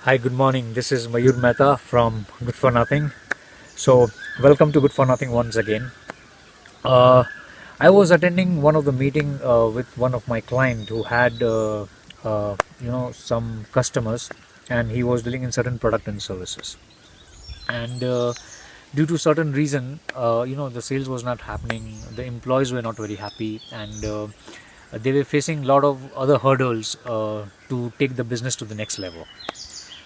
Hi, good morning. This is Mayur Mehta from Good for Nothing. So, welcome to Good for Nothing once again. Uh, I was attending one of the meeting with one of my client who had some customers, and he was dealing in certain product and services. And due to certain reason, the sales was not happening. The employees were not very happy, and they were facing a lot of other hurdles to take the business to the next level.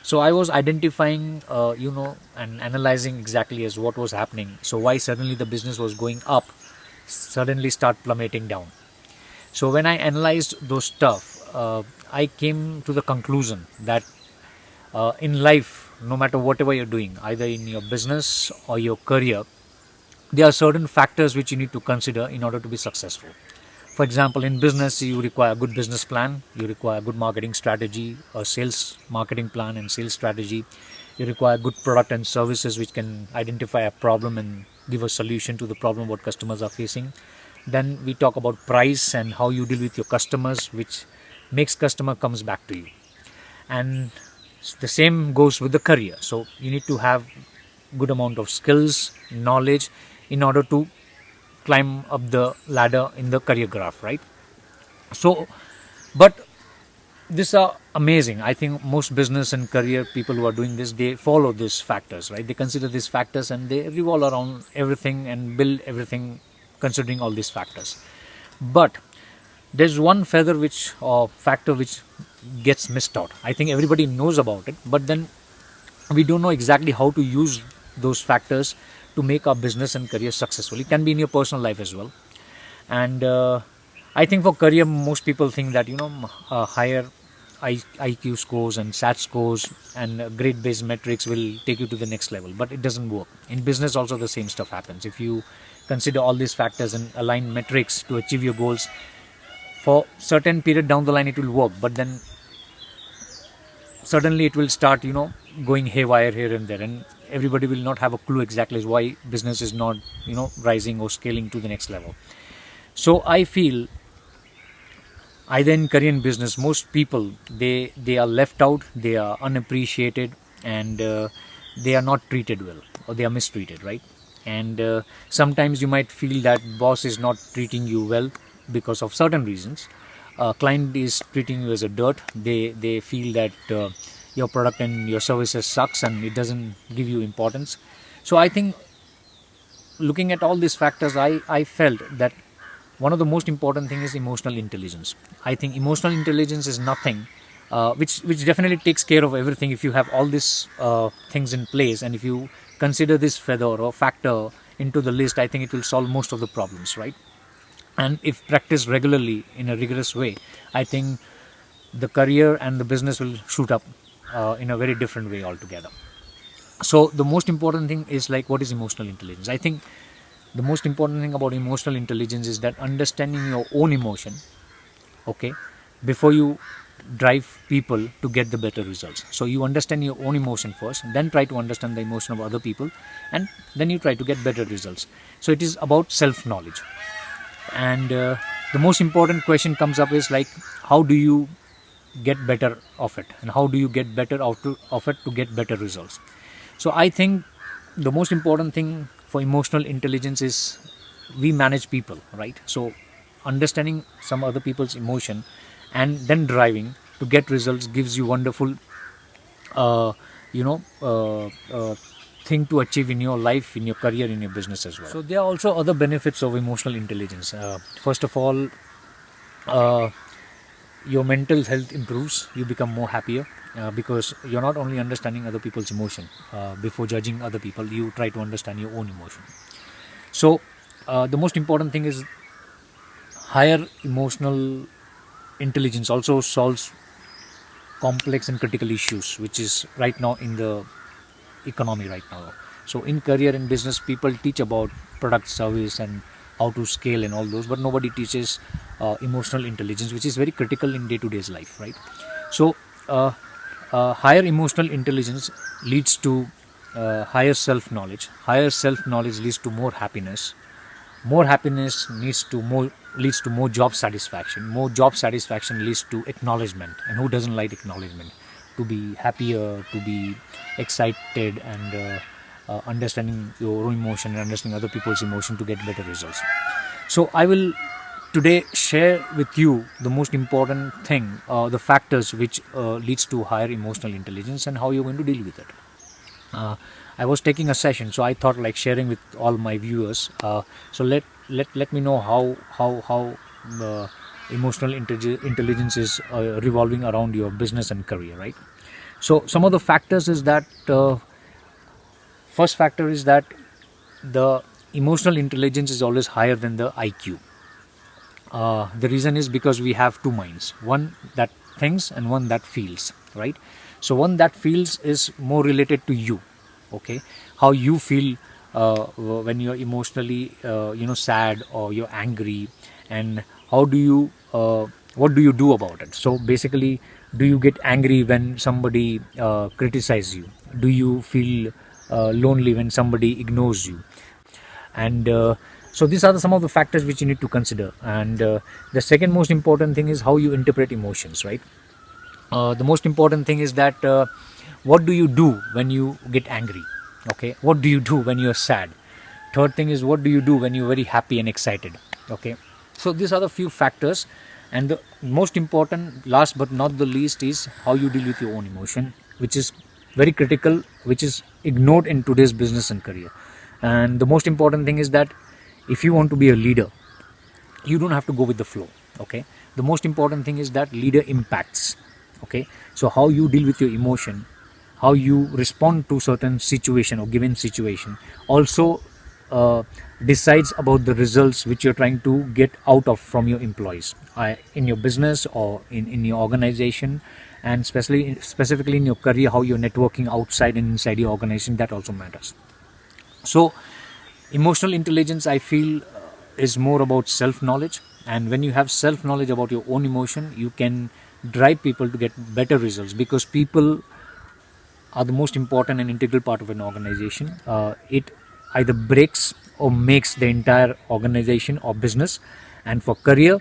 So I was identifying and analyzing exactly as what was happening. So why suddenly the business was going up suddenly start plummeting down. So when I analyzed those stuff, I came to the conclusion that in life, no matter whatever you're doing, either in your business or your career, there are certain factors which you need to consider in order to be successful. For example, in business, you require a good business plan, you require good marketing strategy, a sales marketing plan and sales strategy. You require good product and services which can identify a problem and give a solution to the problem what customers are facing. Then we talk about price and how you deal with your customers, which makes customer comes back to you. And the same goes with the career. So you need to have good amount of skills, knowledge in order to climb up the ladder in the career graph, right? So, but these are amazing. I think most business and career people who are doing this, they follow these factors, right? They consider these factors and they revolve around everything and build everything considering all these factors. But there's one feather which or factor which gets missed out. I think everybody knows about it, but then we don't know exactly how to use those factors to make our business and career successful. It can be in your personal life as well. And I think for career, most people think that higher IQ scores and SAT scores and grade based metrics will take you to the next level, but it doesn't work. In business also the same stuff happens. If you consider all these factors and align metrics to achieve your goals, for certain period down the line it will work, but then suddenly it will start going haywire here and there, and everybody will not have a clue exactly why business is not rising or scaling to the next level. So I feel either in career and business, most people they are left out, they are unappreciated, and they are not treated well, or they are mistreated, right? And sometimes you might feel that boss is not treating you well because of certain reasons. Client is treating you as a dirt. They feel that your product and your services sucks and it doesn't give you importance. So I think, looking at all these factors, I felt that one of the most important thing is emotional intelligence. I think emotional intelligence is nothing which definitely takes care of everything. If you have all these things in place, and if you consider this feather or factor into the list, I think it will solve most of the problems, right? And if practiced regularly in a rigorous way, I think the career and the business will shoot up in a very different way altogether. So the most important thing is, like, what is emotional intelligence? I think the most important thing about emotional intelligence is that understanding your own emotion, okay, before you drive people to get the better results. So you understand your own emotion first, then try to understand the emotion of other people, and then you try to get better results. So it is about self knowledge. And the most important question comes up is, like, how do you get better of it, and how do you get better of it to get better results? So I think the most important thing for emotional intelligence is we manage people, right? So understanding some other people's emotion and then driving to get results gives you wonderful uh, you know uh, uh, thing to achieve in your life, in your career, in your business as well. So there are also other benefits of emotional intelligence. First of all, uh, your mental health improves. You become more happier because you're not only understanding other people's emotion. Before judging other people, you try to understand your own emotion. So the most important thing is higher emotional intelligence also solves complex and critical issues, which is right now in the economy right now. So in career and business, people teach about product, service, and how to scale and all those, but nobody teaches emotional intelligence, which is very critical in day-to-day life, right? So higher emotional intelligence leads to higher self-knowledge. Higher self-knowledge leads to more happiness. More happiness leads to more job satisfaction. More job satisfaction leads to acknowledgement, and who doesn't like acknowledgement? to be happier, to be excited, and understanding your own emotion and understanding other people's emotion to get better results. So I will today share with you the most important thing, the factors which leads to higher emotional intelligence and how you're going to deal with it. I was taking a session, so I thought like sharing with all my viewers. So let me know how emotional intelligence is revolving around your business and career, right? So some of the factors is that first factor is that the emotional intelligence is always higher than the IQ. The reason is because we have two minds, one that thinks and one that feels, right? So one that feels is more related to you, okay? How you feel when you're emotionally sad or you're angry, and how do you what do you do about it? So basically, do you get angry when somebody criticizes you? Do you feel lonely when somebody ignores you? And so these are some of the factors which you need to consider. And the second most important thing is how you interpret emotions, right? The most important thing is that what do you do when you get angry? Okay, what do you do when you're sad? Third thing is, what do you do when you're very happy and excited? Okay, so these are the few factors. And the most important, last but not the least, is how you deal with your own emotion, which is very critical, which is ignored in today's business and career. And the most important thing is that if you want to be a leader, you don't have to go with the flow. Okay, the most important thing is that leader impacts. Okay, so how you deal with your emotion, how you respond to certain situation or given situation, also decides about the results which you're trying to get out of from your employees, in your business or in your organization, and specifically in your career, how you're networking outside and inside your organization, that also matters. So emotional intelligence, I feel, is more about self-knowledge. And when you have self-knowledge about your own emotion, you can drive people to get better results, because people are the most important and integral part of an organization. It either breaks or makes the entire organization or business. And for career,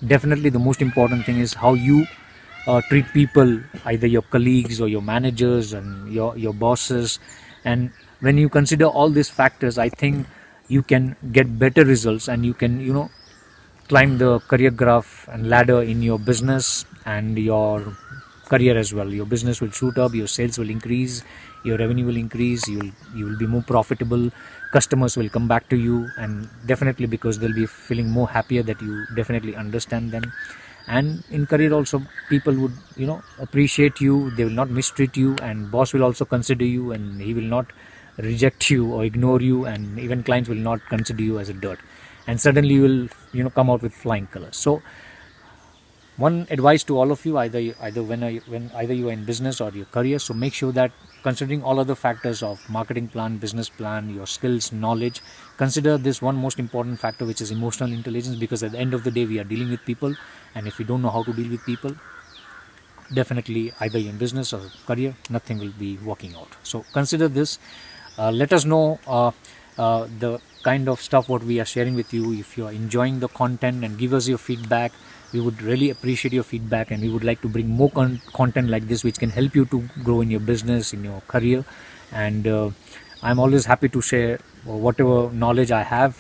definitely the most important thing is how you treat people, either your colleagues or your managers and your bosses. And when you consider all these factors, I think you can get better results, and you can climb the career graph and ladder in your business and your career as well. Your business will shoot up, your sales will increase, your revenue will increase, you will be more profitable, customers will come back to you, and definitely because they'll be feeling more happier that you definitely understand them. And in career also, people would appreciate you, they will not mistreat you, and boss will also consider you, and he will not reject you or ignore you, and even clients will not consider you as a dirt, and suddenly you will come out with flying colors. So one advice to all of you, either you are in business or your career, so make sure that considering all other factors of marketing plan, business plan, your skills, knowledge, consider this one most important factor, which is emotional intelligence, because at the end of the day we are dealing with people, and if we don't know how to deal with people, definitely either in business or career, nothing will be working out. So consider this. Let us know the kind of stuff what we are sharing with you. If you are enjoying the content, and give us your feedback, we would really appreciate your feedback, and we would like to bring more content like this which can help you to grow in your business, in your career. And I'm always happy to share whatever knowledge I have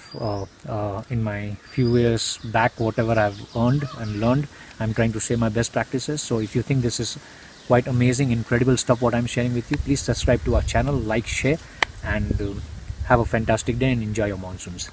in my few years back, whatever I've earned and learned. I'm trying to share my best practices. So if you think this is quite amazing, incredible stuff what I'm sharing with you, please subscribe to our channel, like, share, and have a fantastic day and enjoy your monsoons.